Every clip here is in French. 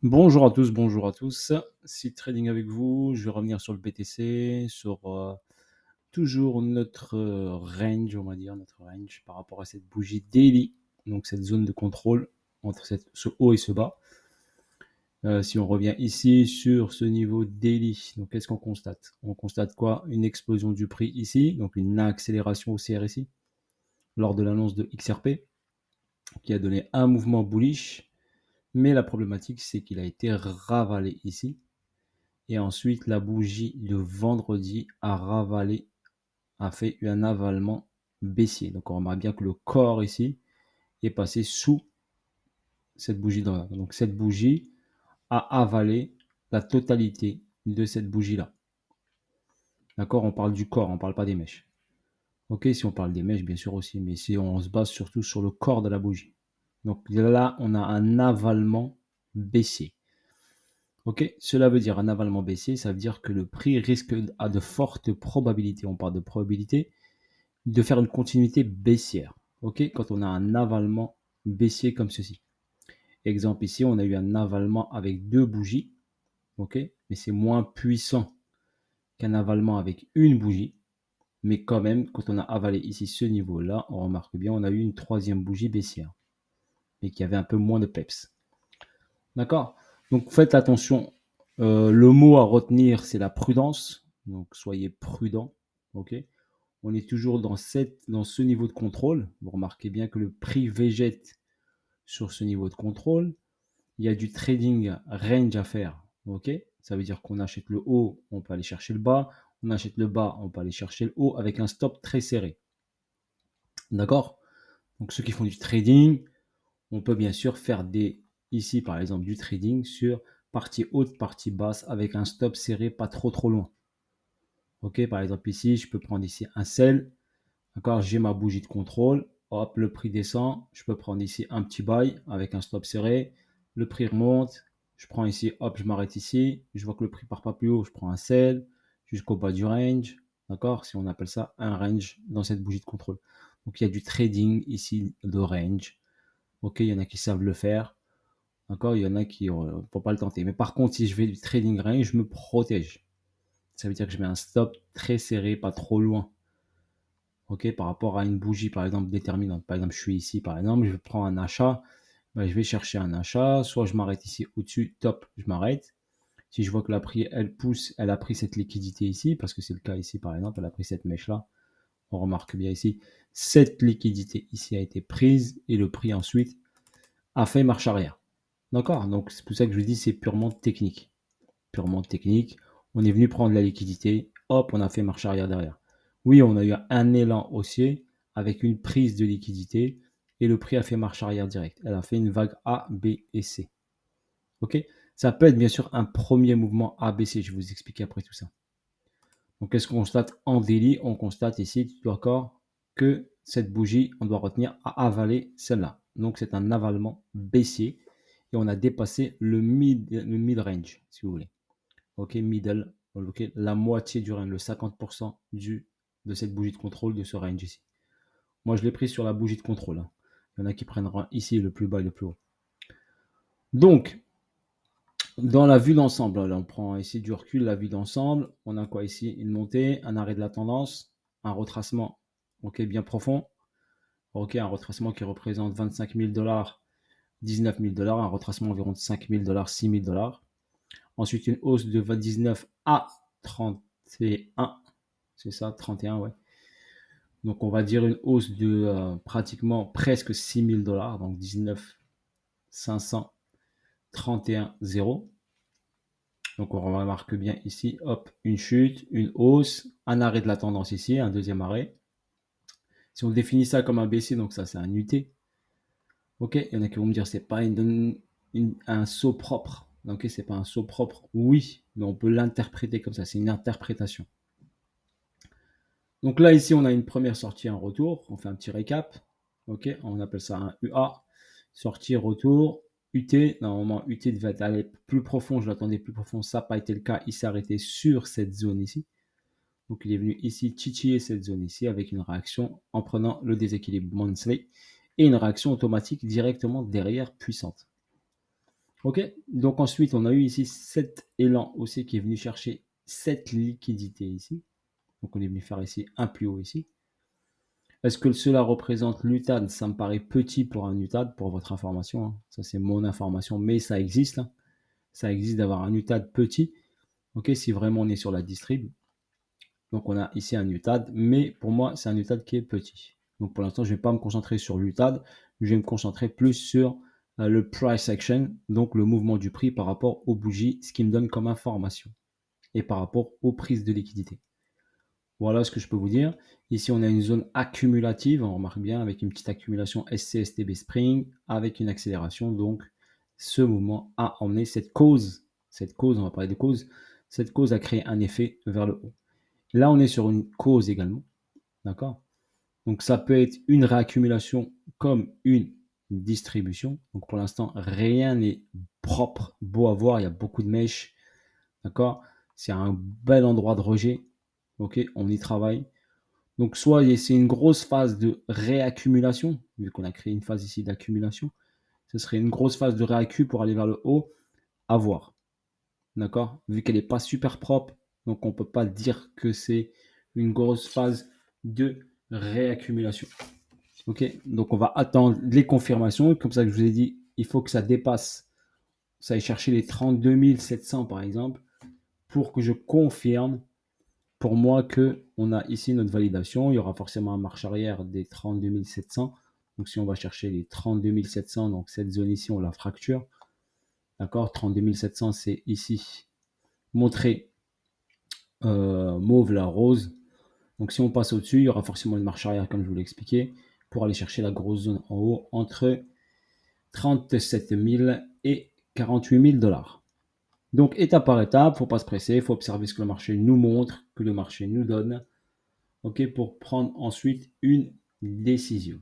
Bonjour à tous. Seed Trading avec vous. Je vais revenir sur le BTC, sur toujours notre range, on va dire, notre range par rapport à cette bougie daily, donc cette zone de contrôle entre ce haut et ce bas. Si on revient ici sur ce niveau daily, donc qu'est-ce qu'on constate? On constate quoi? Une explosion du prix ici, donc une accélération haussière ici, lors de l'annonce de XRP, qui a donné un mouvement bullish, mais la problématique c'est qu'il a été ravalé ici. Et ensuite, la bougie de vendredi a ravalé, a fait un avalement baissier. Donc, on remarque bien que le corps ici est passé sous cette bougie là. Donc, cette bougie a avalé la totalité de cette bougie-là. D'accord? On parle du corps, on ne parle pas des mèches. Ok, si on parle des mèches, bien sûr aussi, mais si on se base surtout sur le corps de la bougie. Donc là, on a un avalement baissier. Ok, cela veut dire un avalement baissier, ça veut dire que le prix risque à de fortes probabilités, on parle de probabilité, de faire une continuité baissière. Ok, quand on a un avalement baissier comme ceci. Exemple ici, on a eu un avalement avec deux bougies, ok, mais c'est moins puissant qu'un avalement avec une bougie. Mais quand même, quand on a avalé ici ce niveau-là, on remarque bien, on a eu une troisième bougie baissière, mais qui avait un peu moins de peps. D'accord? Donc faites attention. Le mot à retenir, c'est la prudence. Donc soyez prudent. Ok? On est toujours dans ce niveau de contrôle. Vous remarquez bien que le prix végète sur ce niveau de contrôle. Il y a du trading range à faire. Ok? Ça veut dire qu'on achète le haut, on peut aller chercher le bas. On achète le bas, on peut aller chercher le haut avec un stop très serré. D'accord? Donc ceux qui font du trading, on peut bien sûr faire ici par exemple du trading sur partie haute, partie basse avec un stop serré pas trop loin. Ok, par exemple ici, je peux prendre ici un sell. D'accord, j'ai ma bougie de contrôle. Hop, le prix descend. Je peux prendre ici un petit buy avec un stop serré. Le prix remonte. Je prends ici, hop, je m'arrête ici. Je vois que le prix part pas plus haut. Je prends un sell jusqu'au bas du range. D'accord, si on appelle ça un range dans cette bougie de contrôle. Donc il y a du trading ici de range. Ok, il y en a qui savent le faire. D'accord, il y en a qui ne vont pas le tenter. Mais par contre, si je fais du trading range, je me protège. Ça veut dire que je mets un stop très serré, pas trop loin. Ok, par rapport à une bougie, par exemple, déterminante. Par exemple, je suis ici, par exemple, je prends un achat. Ben, je vais chercher un achat. Soit je m'arrête ici au-dessus, top, je m'arrête. Si je vois que la prix, elle pousse, elle a pris cette liquidité ici, parce que c'est le cas ici, par exemple, elle a pris cette mèche-là. On remarque bien ici, cette liquidité ici a été prise et le prix ensuite a fait marche arrière. D'accord? Donc c'est pour ça que je vous dis c'est purement technique. Purement technique. On est venu prendre la liquidité, hop, on a fait marche arrière derrière. Oui, on a eu un élan haussier avec une prise de liquidité et le prix a fait marche arrière direct. Elle a fait une vague A, B et C. Ok? Ça peut être bien sûr un premier mouvement ABC, je vais vous expliquer après tout ça. Donc qu'est-ce qu'on constate en daily? On constate ici, tout d'accord, que cette bougie, on doit retenir à avaler celle-là. Donc c'est un avalement baissier et on a dépassé le mid range, si vous voulez. Ok, middle, ok, la moitié du range, le 50% de cette bougie de contrôle de ce range ici. Moi, je l'ai pris sur la bougie de contrôle, hein. Il y en a qui prendront ici le plus bas et le plus haut. Donc, dans la vue d'ensemble, là, on prend ici du recul, la vue d'ensemble. On a quoi ici? Une montée, un arrêt de la tendance, un retracement, ok, bien profond. Ok, un retracement qui représente 25 000 dollars, 19 000 dollars, un retracement environ de 5 000 dollars, 6 000 dollars. Ensuite, une hausse de 19 à 31, c'est ça, 31, ouais. Donc, on va dire une hausse de pratiquement presque 6 000 dollars, donc 19 500, 31 0. Donc, on remarque bien ici, hop, une chute, une hausse, un arrêt de la tendance ici, un deuxième arrêt. Si on définit ça comme un baissier, donc ça, c'est un UT. Ok, il y en a qui vont me dire, c'est pas un saut propre. Ok, c'est pas un saut propre. Oui, mais on peut l'interpréter comme ça. C'est une interprétation. Donc là, ici, on a une première sortie, un retour. On fait un petit récap. Ok, on appelle ça un UA. Sortie, retour. UT, normalement, UT devait aller plus profond. Je l'attendais plus profond. Ça n'a pas été le cas. Il s'est arrêté sur cette zone ici. Donc, il est venu ici titiller cette zone ici avec une réaction en prenant le déséquilibre monthly et une réaction automatique directement derrière puissante. OK? Donc ensuite, on a eu ici cet élan haussier qui est venu chercher cette liquidité ici. Donc on est venu faire ici un plus haut ici. Est-ce que cela représente l'UTAD? Ça me paraît petit pour un UTAD, pour votre information, hein. Ça, c'est mon information, mais ça existe, hein. Ça existe d'avoir un UTAD petit, OK, si vraiment on est sur la distrib. Donc on a ici un UTAD, mais pour moi, c'est un UTAD qui est petit. Donc pour l'instant, je ne vais pas me concentrer sur l'UTAD, je vais me concentrer plus sur le price action, donc le mouvement du prix par rapport aux bougies, ce qui me donne comme information, et par rapport aux prises de liquidité. Voilà ce que je peux vous dire. Ici, on a une zone accumulative, on remarque bien, avec une petite accumulation SCSTB Spring, avec une accélération. Donc, ce mouvement a emmené cette cause, on va parler de cause, cette cause a créé un effet vers le haut. Là, on est sur une cause également, d'accord? Donc, ça peut être une réaccumulation comme une distribution. Donc, pour l'instant, rien n'est propre, beau à voir, il y a beaucoup de mèches, d'accord? C'est un bel endroit de rejet, ok? On y travaille. Donc, soit c'est une grosse phase de réaccumulation, vu qu'on a créé une phase ici d'accumulation. Ce serait une grosse phase de réaccu pour aller vers le haut, à voir. D'accord? Vu qu'elle n'est pas super propre, donc on ne peut pas dire que c'est une grosse phase de réaccumulation. Ok? Donc, on va attendre les confirmations. Comme ça que je vous ai dit, il faut que ça dépasse, ça aille chercher les 32 700 par exemple, pour que je confirme pour moi que on a ici notre validation. Il y aura forcément un marche arrière des 32 700. Donc si on va chercher les 32 700, donc cette zone ici, on la fracture. D'accord? 32 700, c'est ici montré mauve, la rose. Donc si on passe au-dessus, il y aura forcément une marche arrière, comme je vous l'ai expliqué, pour aller chercher la grosse zone en haut entre 37 000 et 48 000 dollars. Donc étape par étape, il ne faut pas se presser, il faut observer ce que le marché nous montre, que le marché nous donne, ok, pour prendre ensuite une décision.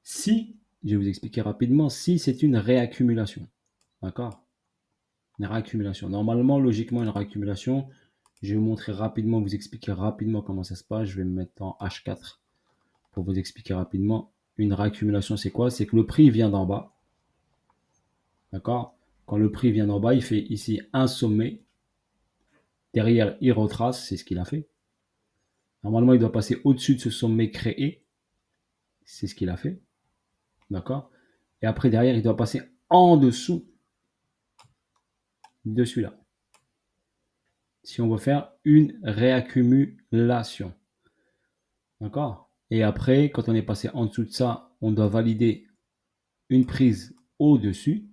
Si, je vais vous expliquer rapidement, si c'est une réaccumulation, d'accord? Une réaccumulation. Normalement, logiquement, une réaccumulation, je vais vous montrer rapidement, vous expliquer rapidement comment ça se passe. Je vais me mettre en H4 pour vous expliquer rapidement. Une réaccumulation, c'est quoi? C'est que le prix vient d'en bas, d'accord? Quand le prix vient d'en bas, il fait ici un sommet. Derrière, il retrace, c'est ce qu'il a fait. Normalement, il doit passer au-dessus de ce sommet créé. C'est ce qu'il a fait. D'accord? Et après, derrière, il doit passer en dessous de celui-là. Si on veut faire une réaccumulation. D'accord? Et après, quand on est passé en dessous de ça, on doit valider une prise au-dessus.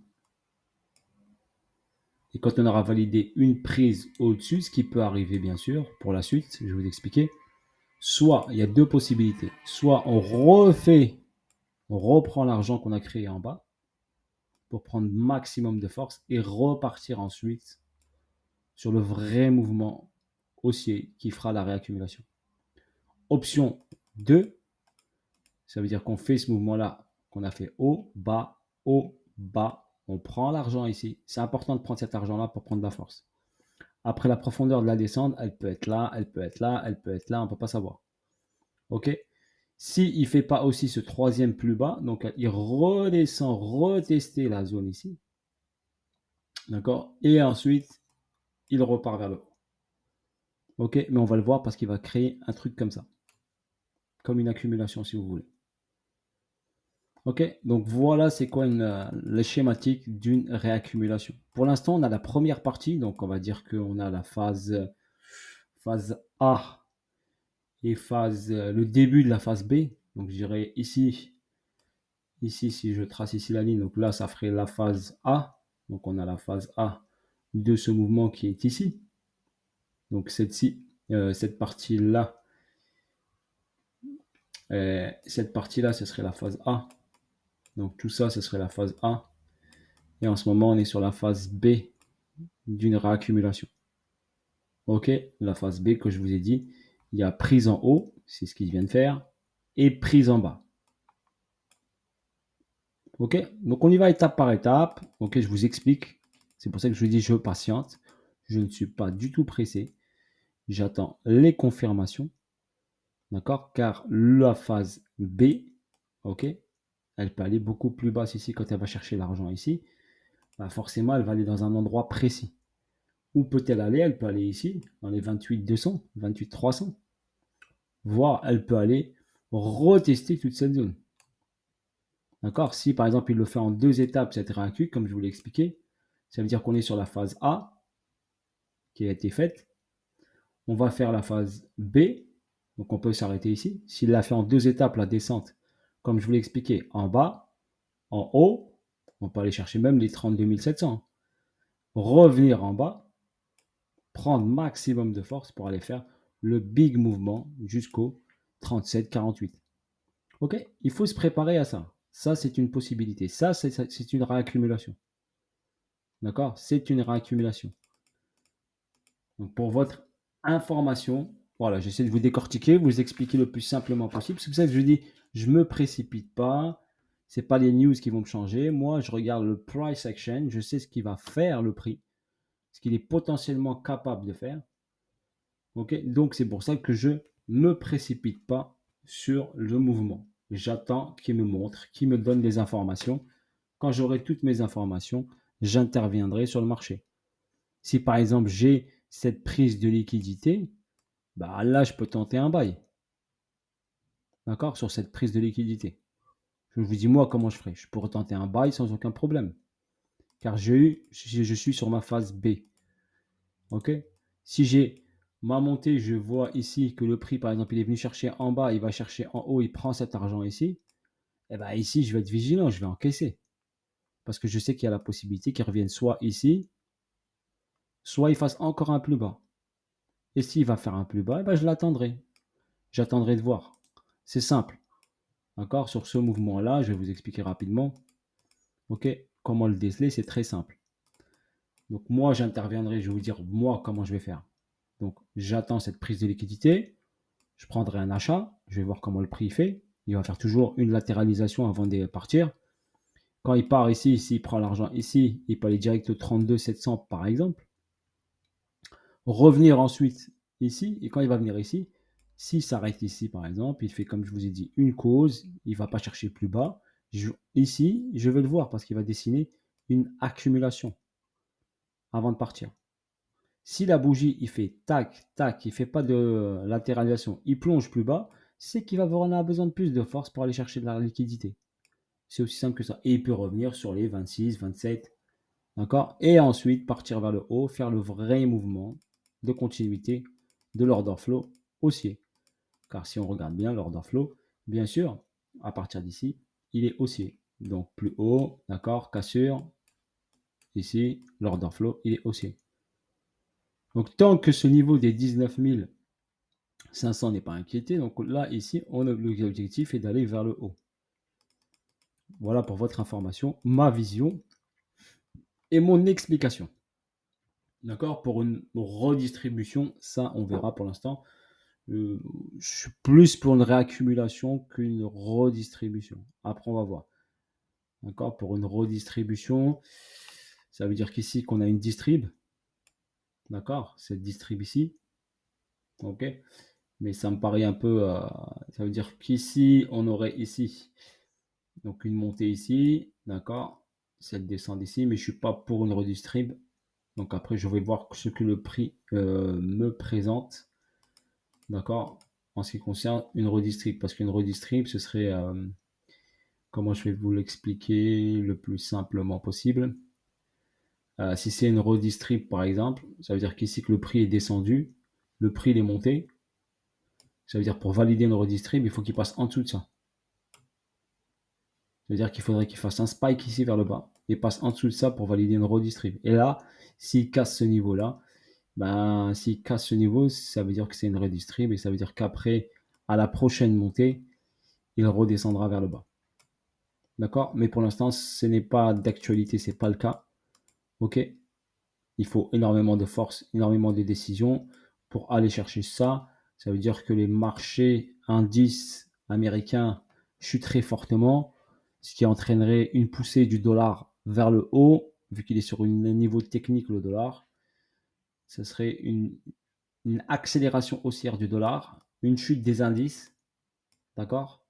Et quand on aura validé une prise au-dessus, ce qui peut arriver bien sûr pour la suite, je vais vous expliquer. Soit, il y a deux possibilités. Soit on reprend l'argent qu'on a créé en bas pour prendre maximum de force et repartir ensuite sur le vrai mouvement haussier qui fera la réaccumulation. Option 2, ça veut dire qu'on fait ce mouvement-là, qu'on a fait haut, bas, on prend l'argent ici. C'est important de prendre cet argent-là pour prendre de la force. Après la profondeur de la descente, elle peut être là, elle peut être là, elle peut être là, on ne peut pas savoir. OK? S'il ne fait pas aussi ce troisième plus bas, donc il redescend, retester la zone ici. D'accord? Et ensuite, il repart vers le haut. OK? Mais on va le voir parce qu'il va créer un truc comme ça. Comme une accumulation, si vous voulez. OK? Donc voilà, c'est quoi le schématique d'une réaccumulation. Pour l'instant, on a la première partie. Donc on va dire qu'on a la phase A et le début de la phase B. Donc je dirais ici, si je trace ici la ligne, donc là, ça ferait la phase A. Donc on a la phase A de ce mouvement qui est ici. Donc cette partie-là, ce serait la phase A. Donc tout ça, ce serait la phase A. Et en ce moment, on est sur la phase B d'une réaccumulation. OK, la phase B que je vous ai dit, il y a prise en haut, c'est ce qu'il vient de faire, et prise en bas. OK, donc on y va étape par étape. OK, je vous explique. C'est pour ça que je vous dis je patiente. Je ne suis pas du tout pressé. J'attends les confirmations. D'accord? Car la phase B, OK, elle peut aller beaucoup plus basse ici quand elle va chercher l'argent ici. bah forcément, elle va aller dans un endroit précis. Où peut-elle aller? Elle peut aller ici, dans les 28 200, 28 300. Voire, elle peut aller retester toute cette zone. D'accord? Si par exemple, il le fait en 2 étapes, cette réactu, comme je vous l'ai expliqué, ça veut dire qu'on est sur la phase A qui a été faite. On va faire la phase B. Donc, on peut s'arrêter ici. S'il l'a fait en 2 étapes, la descente, comme je vous l'ai expliqué, en bas, en haut, on peut aller chercher même les 32 700. Revenir en bas, prendre maximum de force pour aller faire le big mouvement jusqu'au 37-48. Ok? Il faut se préparer à ça. Ça, c'est une possibilité. Ça, c'est une réaccumulation. D'accord? C'est une réaccumulation. Donc, pour votre information, voilà, j'essaie de vous décortiquer, vous expliquer le plus simplement possible. C'est pour ça que je dis, je ne me précipite pas. Ce n'est pas les news qui vont me changer. Moi, je regarde le price action. Je sais ce qui va faire le prix, ce qu'il est potentiellement capable de faire. Ok? Donc, c'est pour ça que je ne me précipite pas sur le mouvement. J'attends qu'il me montre, qu'il me donne des informations. Quand j'aurai toutes mes informations, j'interviendrai sur le marché. Si par exemple j'ai cette prise de liquidité, bah là je peux tenter un buy. D'accord? Sur cette prise de liquidité. Je vous dis moi comment je ferai. Je pourrais tenter un buy sans aucun problème. Car je suis sur ma phase B. Ok? Si j'ai ma montée, je vois ici que le prix, par exemple, il est venu chercher en bas, il va chercher en haut, il prend cet argent ici. Et bien ici, je vais être vigilant, je vais encaisser. Parce que je sais qu'il y a la possibilité qu'il revienne soit ici, soit il fasse encore un plus bas. Et s'il va faire un plus bas, ben je l'attendrai. J'attendrai de voir. C'est simple. D'accord? Sur ce mouvement-là, je vais vous expliquer rapidement. Ok? Comment le déceler, c'est très simple. Donc moi, j'interviendrai, je vais vous dire moi comment je vais faire. Donc j'attends cette prise de liquidité. Je prendrai un achat. Je vais voir comment le prix fait. Il va faire toujours une latéralisation avant de partir. Quand il part ici, s'il prend l'argent ici, il peut aller direct au 32 700 par exemple. Revenir ensuite ici, et quand il va venir ici, s'il s'arrête ici par exemple, il fait comme je vous ai dit une cause, il ne va pas chercher plus bas. Ici, je vais le voir parce qu'il va dessiner une accumulation avant de partir. Si la bougie, il fait tac, tac, il ne fait pas de latéralisation, il plonge plus bas, c'est qu'il va avoir besoin de plus de force pour aller chercher de la liquidité. C'est aussi simple que ça. Et il peut revenir sur les 26, 27, d'accord? Et ensuite partir vers le haut, faire le vrai mouvement de continuité de l'order flow haussier. Car si on regarde bien l'order flow, bien sûr, à partir d'ici, il est haussier. Donc plus haut, d'accord, cassure. Ici, l'order flow, il est haussier. Donc tant que ce niveau des 19 500 n'est pas inquiété, donc là, ici, l'objectif est d'aller vers le haut. Voilà pour votre information, ma vision et mon explication. D'accord? Pour une redistribution, ça, on verra pour l'instant. Je suis plus pour une réaccumulation qu'une redistribution. Après, on va voir. D'accord? Pour une redistribution, ça veut dire qu'ici, qu'on a une distrib. D'accord? Cette distrib ici. OK? Mais ça me paraît un peu... ça veut dire qu'ici, on aurait ici. Donc, une montée ici. D'accord? Cette descente ici. Mais je ne suis pas pour une redistrib. Donc, après, je vais voir ce que le prix me présente. D'accord? En ce qui concerne une redistrib. Parce qu'une redistrib, ce serait... comment je vais vous l'expliquer le plus simplement possible. Si c'est une redistrib par exemple, ça veut dire qu'ici que le prix est descendu, le prix il est monté. Ça veut dire pour valider une redistrib, il faut qu'il passe en dessous de ça. Ça veut dire qu'il faudrait qu'il fasse un spike ici vers le bas et passe en dessous de ça pour valider une redistrib. Et là, s'il casse ce niveau-là, ben, s'il casse ce niveau, ça veut dire que c'est une redistrib et ça veut dire qu'après, à la prochaine montée, il redescendra vers le bas. D'accord? Mais pour l'instant, ce n'est pas d'actualité, ce n'est pas le cas. Ok? Il faut énormément de force, énormément de décisions pour aller chercher ça. Ça veut dire que les marchés indices américains chuteraient fortement, ce qui entraînerait une poussée du dollar vers le haut, vu qu'il est sur un niveau technique, le dollar. Ce serait une accélération haussière du dollar, une chute des indices, d'accord,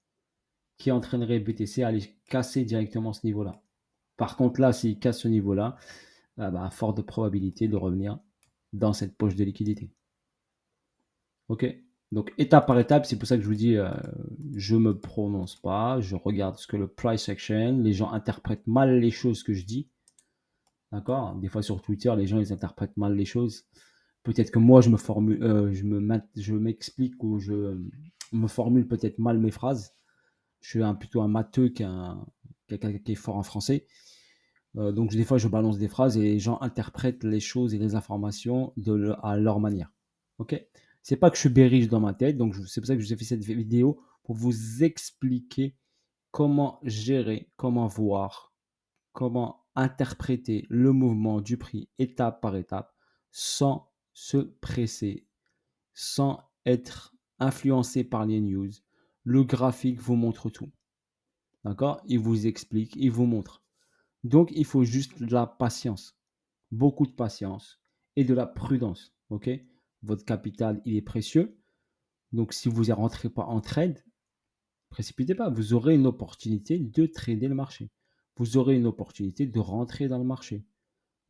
qui entraînerait BTC à aller casser directement ce niveau-là. Par contre, là, s'il casse ce niveau-là, fort de probabilité de revenir dans cette poche de liquidité. OK? Donc étape par étape, c'est pour ça que je vous dis, je me prononce pas, je regarde ce que le price action, les gens interprètent mal les choses que je dis, d'accord? Des fois sur Twitter, les gens, ils interprètent mal les choses. Peut-être que moi, je m'explique ou me formule peut-être mal mes phrases. Je suis plutôt un matheux quelqu'un qui est fort en français. Donc des fois, je balance des phrases et les gens interprètent les choses et les informations à leur manière. OK? C'est pas que je suis riche dans ma tête, donc c'est pour ça que je vous ai fait cette vidéo pour vous expliquer comment gérer, comment voir, comment interpréter le mouvement du prix étape par étape sans se presser, sans être influencé par les news. Le graphique vous montre tout. D'accord? Il vous explique, il vous montre. Donc, il faut juste de la patience, beaucoup de patience et de la prudence. OK? Votre capital, il est précieux. Donc, si vous ne rentrez pas en trade, précipitez pas. Vous aurez une opportunité de trader le marché. Vous aurez une opportunité de rentrer dans le marché.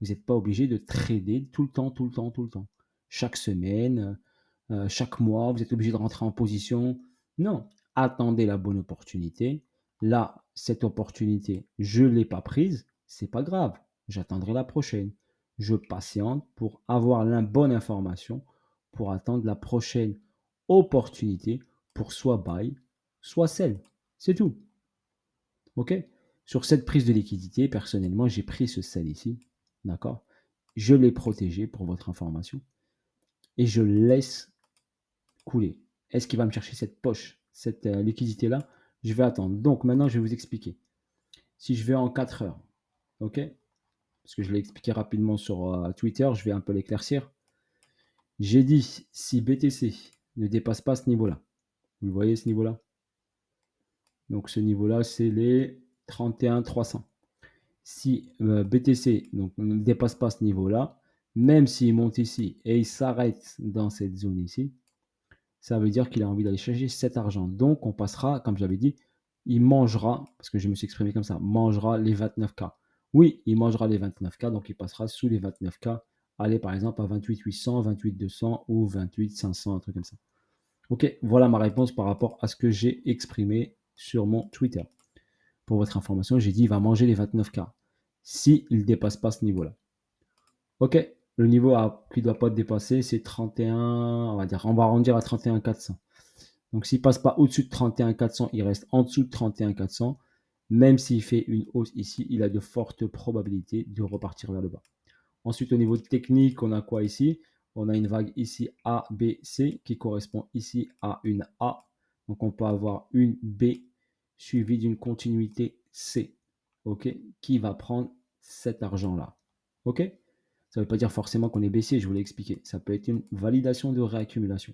Vous n'êtes pas obligé de trader tout le temps, tout le temps, tout le temps. Chaque semaine, chaque mois, vous êtes obligé de rentrer en position. Non, attendez la bonne opportunité. Là, cette opportunité, je ne l'ai pas prise, c'est pas grave. J'attendrai la prochaine. Je patiente pour avoir la bonne information, pour attendre la prochaine opportunité pour soit buy, soit sell. C'est tout. OK? Sur cette prise de liquidité, personnellement, j'ai pris ce sell ici. D'accord? Je l'ai protégé pour votre information et je laisse couler. Est-ce qu'il va me chercher cette poche, cette liquidité-là? Je vais attendre. Donc maintenant, je vais vous expliquer. Si je vais en 4 heures, OK? Parce que je l'ai expliqué rapidement sur Twitter, je vais un peu l'éclaircir. J'ai dit, si BTC ne dépasse pas ce niveau-là, vous voyez ce niveau-là? Donc ce niveau-là, c'est les 31 300. Si BTC donc, ne dépasse pas ce niveau-là, même s'il monte ici et il s'arrête dans cette zone ici, ça veut dire qu'il a envie d'aller chercher cet argent. Donc, on passera, comme j'avais dit, il mangera, parce que je me suis exprimé comme ça, mangera les 29K. Oui, il mangera les 29K, donc il passera sous les 29K. Allez, par exemple, à 28 800, 28 200 ou 28 500, un truc comme ça. Ok, voilà ma réponse par rapport à ce que j'ai exprimé sur mon Twitter. Pour votre information, j'ai dit il va manger les 29K s'il ne dépasse pas ce niveau-là. Ok, le niveau qui ne doit pas dépasser, c'est 31, on va arrondir à 31 400. Donc s'il ne passe pas au-dessus de 31 400, il reste en dessous de 31 400. Même s'il fait une hausse ici, il a de fortes probabilités de repartir vers le bas. Ensuite, au niveau technique, on a quoi ici? On a une vague ici A, B, C qui correspond ici à une A. Donc on peut avoir une B suivie d'une continuité C, ok, qui va prendre cet argent-là. Ok? Ça ne veut pas dire forcément qu'on est baissier, je vous l'ai expliqué. Ça peut être une validation de réaccumulation.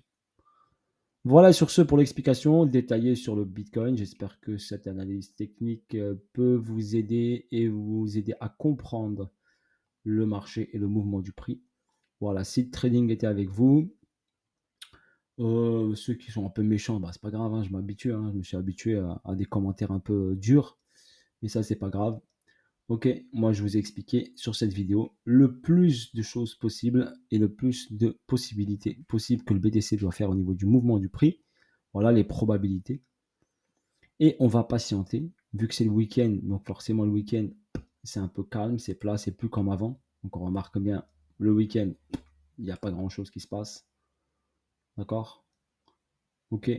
Voilà sur ce pour l'explication détaillée sur le Bitcoin. J'espère que cette analyse technique peut vous aider et vous aider à comprendre le marché et le mouvement du prix. Voilà, Seed Trading était avec vous. Ceux qui sont un peu méchants, c'est pas grave, hein, je m'habitue. Je me suis habitué à des commentaires un peu durs. Mais ça, c'est pas grave. Ok, moi je vous ai expliqué sur cette vidéo le plus de choses possibles et le plus de possibilités possibles que le BTC doit faire au niveau du mouvement du prix. Voilà les probabilités. Et on va patienter, vu que c'est le week-end, donc forcément le week-end, c'est un peu calme, c'est plat, c'est plus comme avant. Donc on remarque bien, le week-end, il n'y a pas grand-chose qui se passe. D'accord? Ok.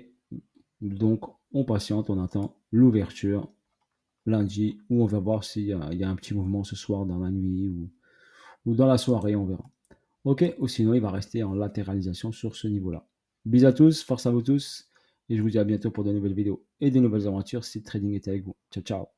Donc on patiente, on attend l'ouverture lundi, où on va voir s'il y a un petit mouvement ce soir dans la nuit ou dans la soirée, on verra. Ok, ou sinon il va rester en latéralisation sur ce niveau-là. Bisous à tous, force à vous tous, et je vous dis à bientôt pour de nouvelles vidéos et de nouvelles aventures si Trading était avec vous. Ciao, ciao.